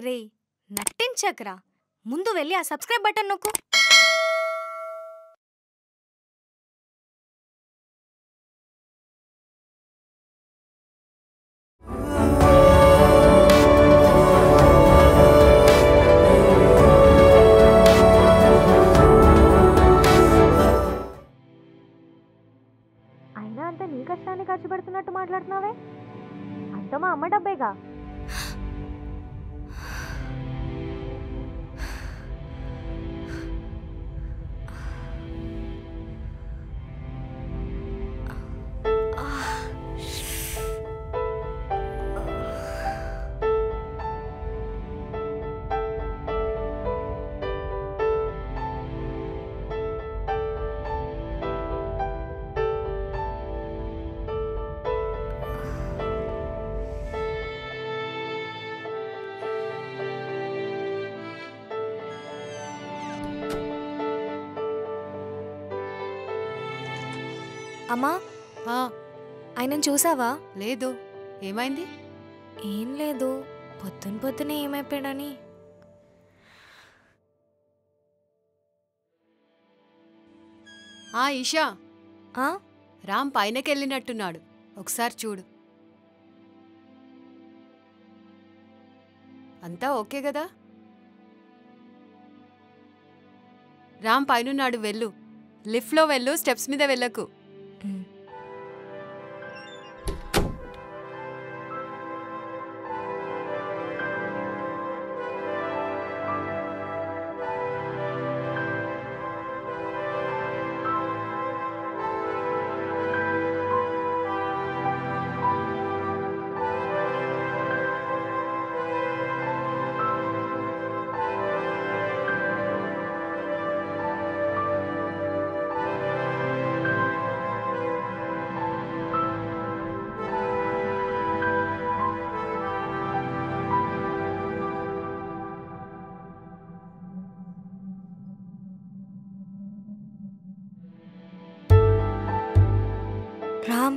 రేయ్ నట్టించకరా, ముందు వెళ్ళి ఆ సబ్స్క్రైబ్ బటన్ నొక్కు. అయినా అంత నీ కష్టాన్ని ఖర్చు పెడుతున్నట్టు మాట్లాడుతున్నావే, అంత మా అమ్మ డబ్బేగా. అమ్మా, ఆయనను చూసావా? లేదు. ఏమైంది? ఏం లేదు, పొద్దునే ఏమైపోయాడని. ఈషా, ఆ? రామ్ పైనకెళ్ళినట్టున్నాడు, ఒకసారి చూడు. అంతా ఓకే కదా? రామ్ పైనున్నాడు, వెళ్ళు. లిఫ్ట్లో వెళ్ళు, స్టెప్స్ మీద వెళ్ళకు. Ram,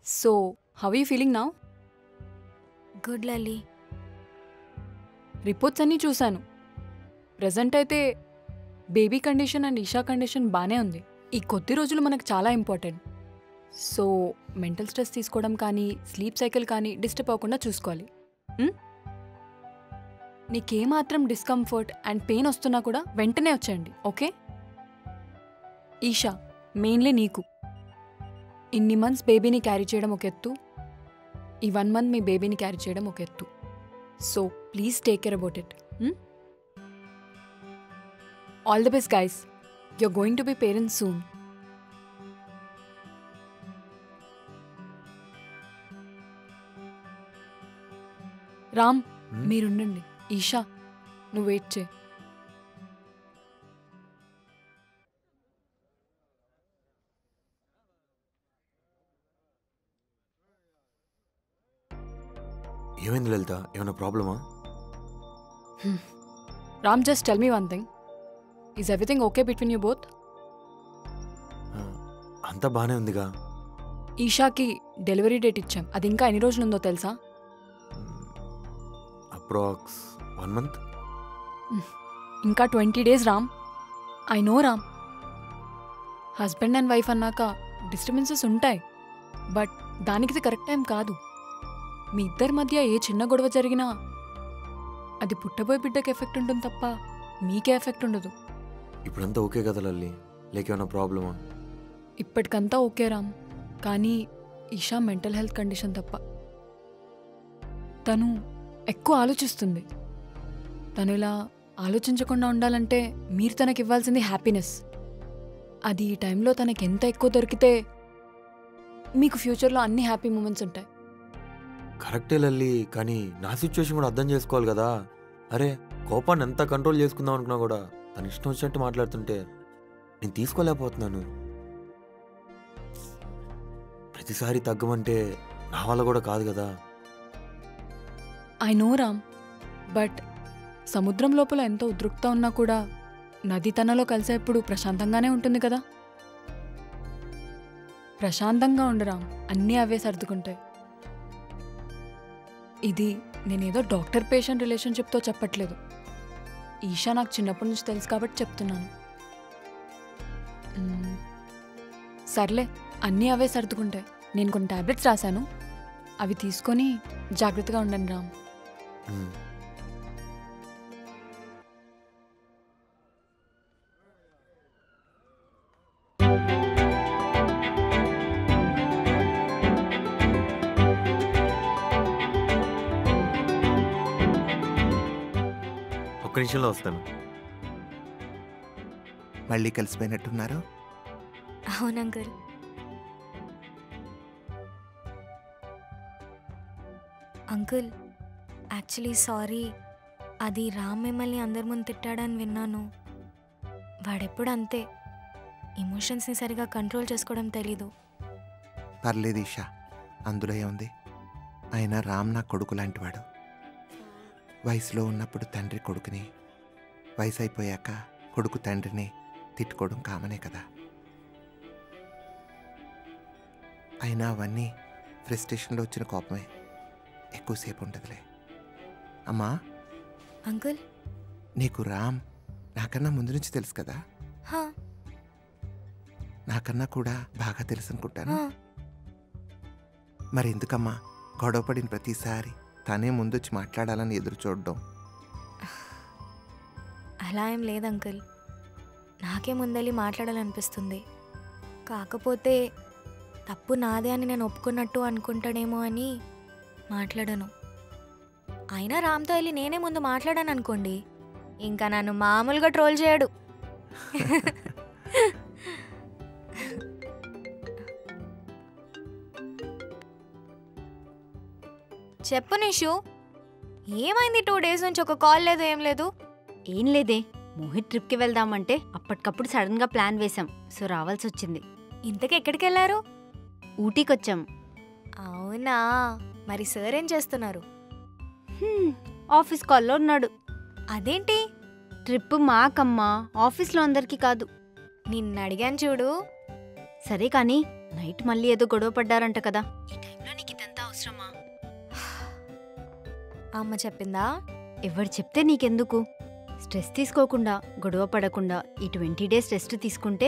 So, how are you feeling now? Good లలి. రిపోర్ట్స్ అన్నీ చూశాను. ప్రెజెంట్ అయితే baby condition and Isha condition బాగానే ఉంది. ఈ కొద్ది రోజులు మనకు చాలా ఇంపార్టెంట్. సో మెంటల్ స్ట్రెస్ తీసుకోవడం కానీ స్లీప్ సైకిల్ కానీ డిస్టర్బ్ అవ్వకుండా చూసుకోవాలి. నీకేమాత్రం డిస్కంఫర్ట్ అండ్ పెయిన్ వస్తున్నా కూడా వెంటనే వచ్చేయండి, ఓకే? ఈషా, మెయిన్లీ నీకు ఇన్ని మంత్స్ బేబీని క్యారీ చేయడం ఒక ఎత్తు, ఈ 1 month మీ బేబీని క్యారీ చేయడం ఒక ఎత్తు. So please take care about it. All the best guys, you're going to be parents soon. Ram, మీరుండండి. ఈషా, నువ్వు వెయిట్ చేయి. ఏమైంది లలిత? ఏమైనా ప్రాబ్లమా? Ram, just tell me one thing. Is everything okay between you both? అంతా బాగానే ఉందిగా. ఈషాకి డెలివరీ డేట్ ఇచ్చాం, అది ఇంకా ఎన్ని రోజులు ఉందో తెలుసా? Approx 1 month. ఇంకా 20 days Ram. I know Ram. Husband and wife అన్నాక డిస్టర్బెన్సెస్ ఉంటాయి, బట్ దానికి ఇది కరెక్ట్ టైం కాదు. మీ ఇద్దరి మధ్య ఏ చిన్న గొడవ జరిగినా అది పుట్టబోయే బిడ్డకి ఎఫెక్ట్ ఉంటుంది తప్ప మీకే ఎఫెక్ట్ ఉండదు. ఇప్పుడంతా ఓకే కదా లల్లి, లేకేమన్నా ప్రాబ్లమా? ఇప్పటికంతా ఓకే రామ్, కానీ ఈషా మెంటల్ హెల్త్ కండిషన్ తప్ప. తను ఎక్కువ ఆలోచిస్తుంది. తను ఇలా ఆలోచించకుండా ఉండాలంటే మీరు తనకి ఇవ్వాల్సింది హ్యాపీనెస్. అది ఈ టైంలో తనకి ఎంత ఎక్కువ దొరికితే మీకు ఫ్యూచర్లో అన్ని హ్యాపీ మూమెంట్స్ ఉంటాయి. కరెక్టే లల్లి, కానీ నా సిచ్యువేషన్ కూడా అర్థం చేసుకోవాలి కదా. అరే, కోపాన్ని ఎంత కంట్రోల్ చేసుకుందాం అనుకున్నా కూడా తన ఇష్టం వచ్చినట్టు మాట్లాడుతుంటే నేను తీసుకోలేకపోతున్నాను. ప్రతిసారి తగ్గమంటే నా వల్ల కూడా కాదు కదా. ఐ నో రామ్, బట్ సముద్రం లోపల ఎంత ఉద్రిక్త ఉన్నా కూడా నది తనలో కలిసేప్పుడు ప్రశాంతంగానే ఉంటుంది కదా. ప్రశాంతంగా ఉండరామ్, అన్నీ అవే సర్దుకుంటాయి. ఇది నేనేదో డాక్టర్ పేషెంట్ రిలేషన్షిప్తో చెప్పట్లేదు. ఈషా నాకు చిన్నప్పటి నుంచి తెలుసు కాబట్టి చెప్తున్నాను. సర్లే, అన్నీ అవే సర్దుకుంటాయి. నేను కొన్ని టాబ్లెట్స్ రాశాను, అవి తీసుకొని జాగ్రత్తగా ఉండండి రామ్. ఒక్క నిమిషంలో వస్తాను. మళ్ళీ కలిసిపోయినట్టున్నారు. అవును అంకుల్. Uncle, actually sorry. అది రామ్ మిమ్మల్ని అందరి ముందు తిట్టాడని విన్నాను. వాడెప్పుడు అంతే, ఎమోషన్స్ని సరిగా కంట్రోల్ చేసుకోవడం తెలీదు. పర్లేదు ఈషా, అందులో ఏముంది. అయినా రామ్ నా కొడుకు లాంటివాడు. వయసులో ఉన్నప్పుడు తండ్రి కొడుకుని, వయసు అయిపోయాక కొడుకు తండ్రిని తిట్టుకోవడం కామనే కదా. అయినా అవన్నీ ఫ్రస్ట్రేషన్లో వచ్చిన కోపమే, ఎక్కువసేపు ఉండదులే. అమ్మా అంకుల్. నీకు రామ్ నాకన్నా ముందు నుంచి తెలుసు కదా. హా, నాకన్నా కూడా బాగా తెలుసు అనుకుంటాను. హా. మరి ఎందుకమ్మా గొడవపడిన ప్రతిసారి తనే ముందొచ్చి మాట్లాడాలని ఎదురు చూడడం? అలా ఏం లేదు అంకుల్, నాకే ముందెళ్ళి మాట్లాడాలనిపిస్తుంది. కాకపోతే తప్పు నాదే అని నేను ఒప్పుకున్నట్టు అనుకుంటాడేమో అని మాట్లాడను. అయినా రామ్తో వెళ్ళి నేనే ముందు మాట్లాడాను అనుకోండి, ఇంకా నన్ను మామూలుగా ట్రోల్ చేయడు. చెప్పు నిషు, ఏమైంది? 2 days నుంచి ఒక కాల్ లేదు, ఏం లేదు. ఏం లేదే, మోహిత్ ట్రిప్కి వెళ్దామంటే అప్పటికప్పుడు సడన్గా ప్లాన్ వేశాం, సో రావాల్సి వచ్చింది. ఇంతకీ ఎక్కడికి వెళ్ళారు? ఊటీకొచ్చాం. అవునా, మరి సార్ ఏం చేస్తున్నారు? ఆఫీస్ కాల్లో ఉన్నాడు. అదేంటి? ట్రిప్ మాకమ్మా, ఆఫీస్లో అందరికీ కాదు. నిన్ను అడిగాను చూడు. సరే కానీ నైట్ మళ్ళీ ఏదో గొడవ పడ్డారంట కదా. ఈ టైంలో నీకు ఇదంతా అవసరమా? అమ్మ చెప్పిందా? ఎవరు చెప్తే నీకెందుకు? స్ట్రెస్ తీసుకోకుండా, గొడవ పడకుండా ఈ 20 days రెస్ట్ తీసుకుంటే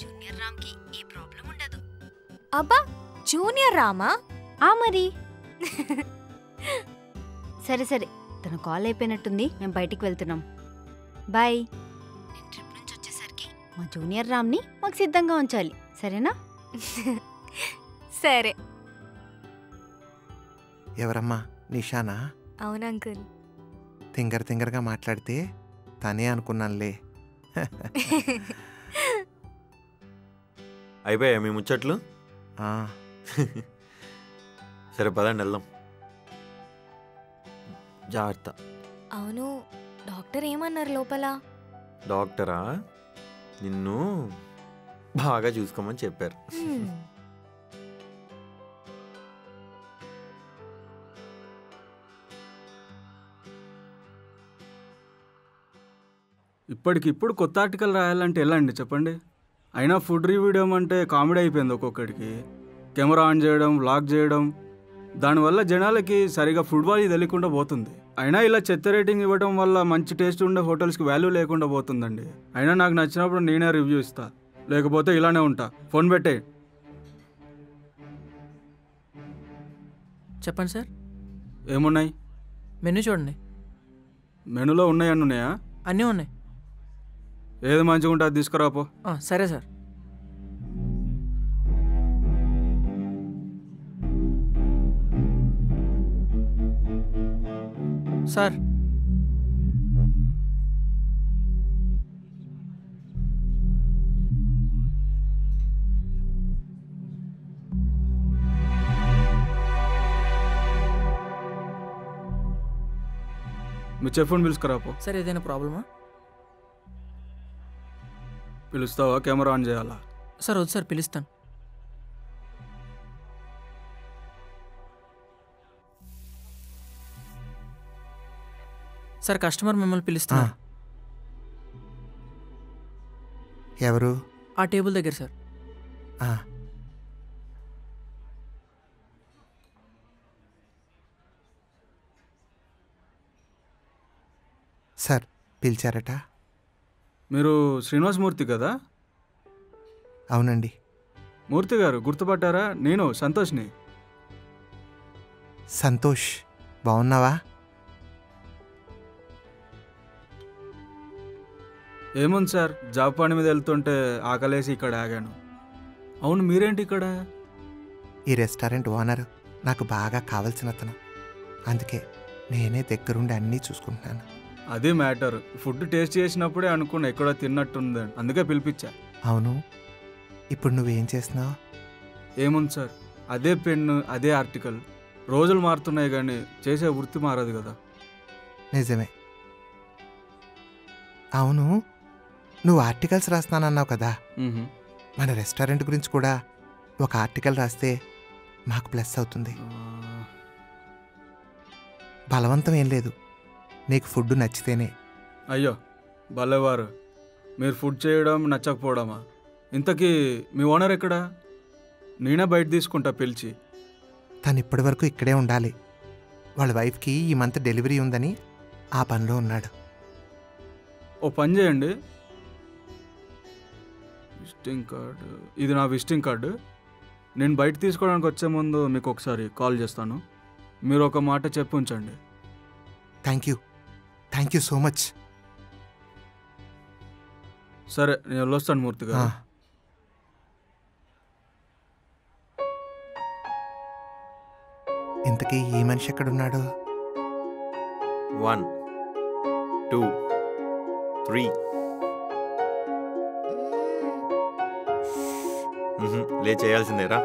జూనియర్ రామ్కి ఏ ప్రాబ్లం ఉండదు. అబ్బా, జూనియర్ రామా? ఆ మరి. సరే సరే, తన కాల్ అయిపోయినట్టుంది, మేము బయటికి వెళ్తున్నాం. బాయ్. నేను ట్రిప్ నుంచి వచ్చేసరికి మా జూనియర్ రామ్ని మాకు సిద్ధంగా ఉంచాలి, సరేనా? సరే. ఎవరమ్మా? నిషానా? అవును అంకుల్. తింగరగా మాట్లాడితే తనే అనుకున్నానులే. అయిపోయా మీ ముచ్చట్లు? ఆ, సరే పదండి వెళ్దాం. జాగ్రత్త. అవును, డాక్టర్ ఏమన్నారు లోపల? డాక్టరా నిన్ను బాగా చూసుకోమని చెప్పారు. హ్మ్. ఇప్పటికిప్పుడు కొత్త ఆర్టికల్ రాయాలంటే ఎలా అండి చెప్పండి? అయినా ఫుడ్ రివ్యూ అంటే కామెడీ అయిపోయింది ఒక్కొక్కడికి. కెమెరా ఆన్ చేయడం, వ్లాగ్ చేయడం, దానివల్ల జనాలకి సరిగా ఫుడ్ వాల్యూ తెలియకుండా పోతుంది. అయినా ఇలా చెత్త రేటింగ్ ఇవ్వడం వల్ల మంచి టేస్ట్ ఉండే హోటల్స్కి వాల్యూ లేకుండా పోతుందండి. అయినా నాకు నచ్చినప్పుడు నేనే రివ్యూ ఇస్తా, లేకపోతే ఇలానే ఉంటా. ఫోన్ పెట్టే. చెప్పండి సార్. ఏమున్నాయి మెనూ చూడండి. మెనూలో ఉన్నాయి అన్నీ ఉన్నాయా? అన్నీ ఉన్నాయి. ఏది మంచిగా ఉంటే అది తీసుకురాపో. సరే సార్. సార్ మీ చెఫ్ని పిలుచుకురాపో. సార్ ఏదైనా ప్రాబ్లమా? పిలుస్తావా? కెమెరా ఆన్ చేయాలా? సార్ వద్దు సార్, పిలుస్తాను. సార్ కస్టమర్ మిమ్మల్ని పిలుస్తున్నారు. ఎవరు? ఆ టేబుల్ దగ్గర సార్. సార్ పిలిచారట? మీరు శ్రీనివాస్ మూర్తి కదా? అవునండి. మూర్తి గారు గుర్తుపట్టారా? నేను సంతోష్ని. సంతోష్, బాగున్నావా? ఏముంది సార్, జాబ్ పని మీద వెళ్తుంటే ఆకలేసి ఇక్కడ ఆగాను. అవును, మీరేంటి ఇక్కడ? ఈ రెస్టారెంట్ ఓనర్ నాకు బాగా కావాల్సిన అతను, అందుకే నేనే దగ్గరుండి అన్నీ చూసుకుంటున్నాను. అదే మ్యాటర్. ఫుడ్ టేస్ట్ చేసినప్పుడే అనుకున్నా ఎక్కడో తిన్నట్టుంది, అందుకే పిలిపించా. అవును, ఇప్పుడు నువ్వేం చేస్తున్నావు? ఏముంది సార్, అదే పెన్ను, అదే ఆర్టికల్. రోజులు మారుతున్నాయి కానీ చేసే వృత్తి మారదు కదా. నిజమే. అవును, నువ్వు ఆర్టికల్స్ రాస్తానన్నావు కదా, మన రెస్టారెంట్ గురించి కూడా ఒక ఆర్టికల్ రాస్తే మాకు ప్లస్ అవుతుంది. బలవంతం ఏం లేదు, నీకు ఫుడ్ నచ్చితేనే. అయ్యో భలేవారు, మీరు ఫుడ్ చేయడం నచ్చకపోవడమా? ఇంతకీ మీ ఓనర్ ఎక్కడా? నేనే బయట తీసుకుంటా పిలిచి. తను ఇప్పటి వరకు ఇక్కడే ఉండాలి. వాళ్ళ వైఫ్కి ఈ మంత్ డెలివరీ ఉందని ఆ పనిలో ఉన్నాడు. ఓ పని చేయండి, విజిటింగ్ కార్డు, ఇది నా విజిటింగ్ కార్డు. నేను బయట తీసుకోవడానికి వచ్చే ముందు మీకు ఒకసారి కాల్ చేస్తాను. మీరు ఒక మాట చెప్పి ఉంచండి. Thank you so much. సరే, నేను వెళ్ళొస్తాను మూర్తి గారు. ఇంతకీ ఈ మనిషి ఎక్కడున్నాడు? 1 2 3. లే చేయాల్సిందేరా.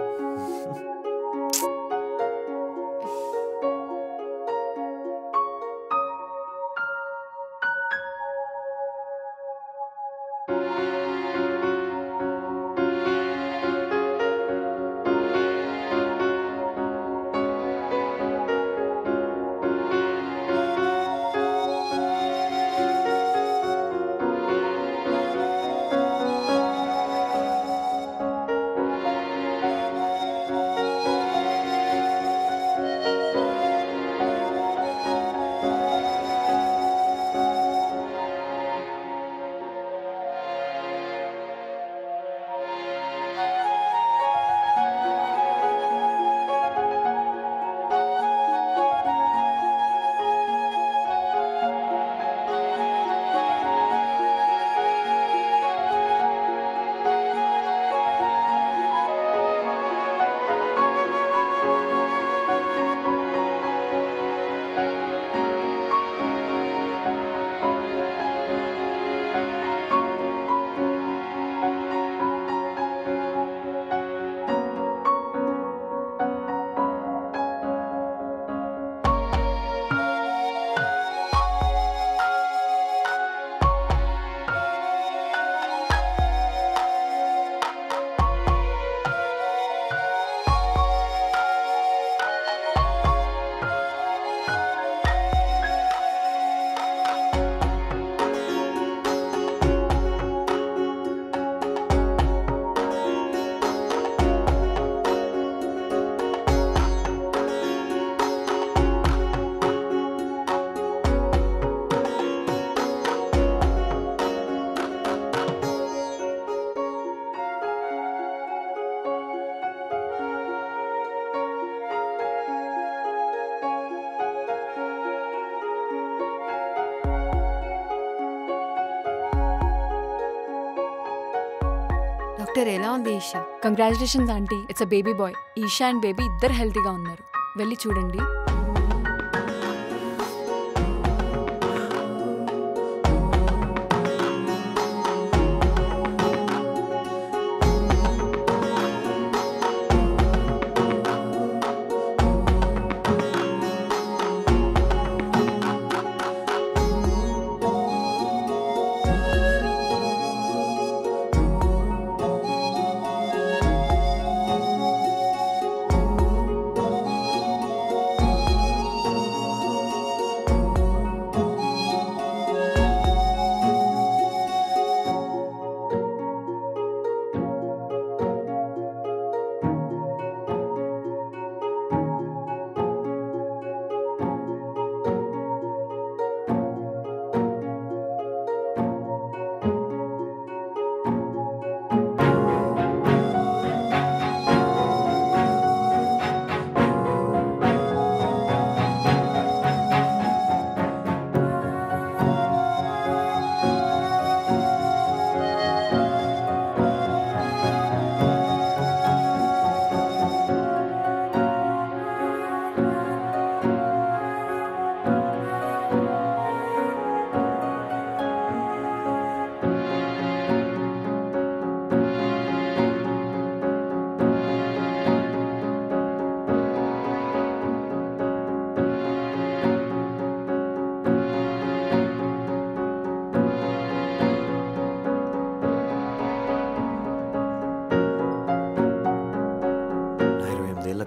డాక్టర్ ఎలా ఉంది Isha? Congratulations aunty, it's a baby boy. Isha and baby ఇద్దరు హెల్తీగా ఉన్నారు. వెళ్ళి చూడండి.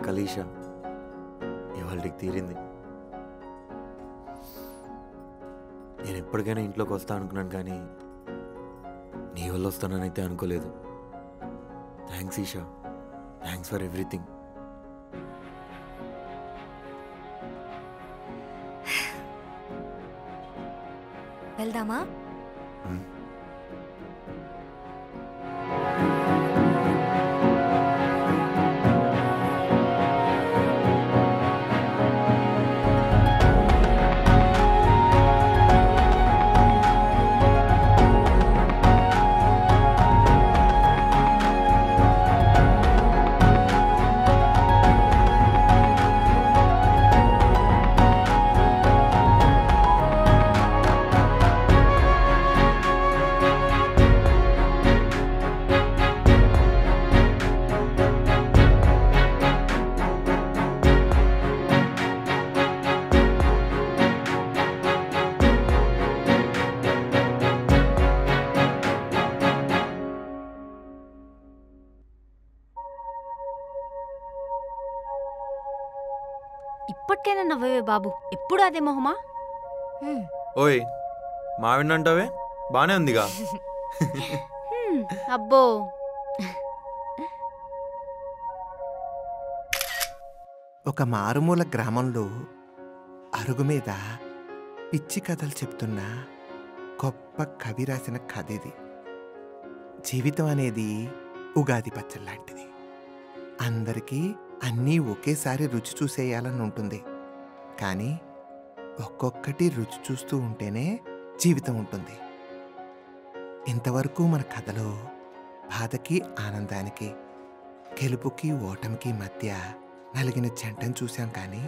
కలీషా ఇవాళకి తీరింది. నేను ఎప్పటికైనా ఇంట్లోకి వస్తా అనుకున్నాను, కానీ నీ వల్ల వస్తాననైతే అనుకోలేదు. Thanks Isha, thanks for everything. వెళ్దామా? ఇప్పటికైనా నవ్వవే బాబు, ఎప్పుడు అదే మొహమా? ఓయ్ మావిడంటావే, బానే ఉందిగా. అబ్బో, ఒక మారుమూల గ్రామంలో అరుగు మీద పిచ్చి కథలు చెప్తున్న గొప్ప కవి రాసిన కథ ఇది. జీవితం అనేది ఉగాది పచ్చడి లాంటిది. అందరికీ అన్నీ ఒకేసారి రుచి చూసేయాలని ఉంటుంది, కానీ ఒక్కొక్కటి రుచి చూస్తూ ఉంటేనే జీవితం ఉంటుంది. ఇంతవరకు మన కథలో బాధకి ఆనందానికి, గెలుపుకి ఓటమికి మధ్య నలిగిన జంటను చూశాం, కానీ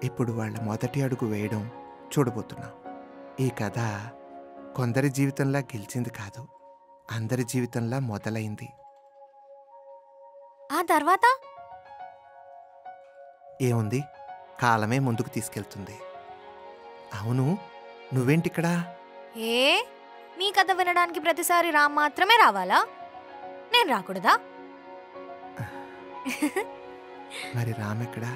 ఇప్పుడు వాళ్ళ మొదటి అడుగు వేయడం చూడబోతున్నాం. ఈ కథ కొందరి జీవితంలా గెలిచింది కాదు, అందరి జీవితంలా మొదలైంది. ఆ తర్వాత ఏముంది, కాలమే ముందుకు తీసుకెళ్తుంది. అవును, నువ్వేంటిక్కడా? ఏ మీ కథ వినడానికి ప్రతిసారి రామ్ మాత్రమే రావాలా? నేను రాకూడదా? మరి రామ్ ఎక్కడా?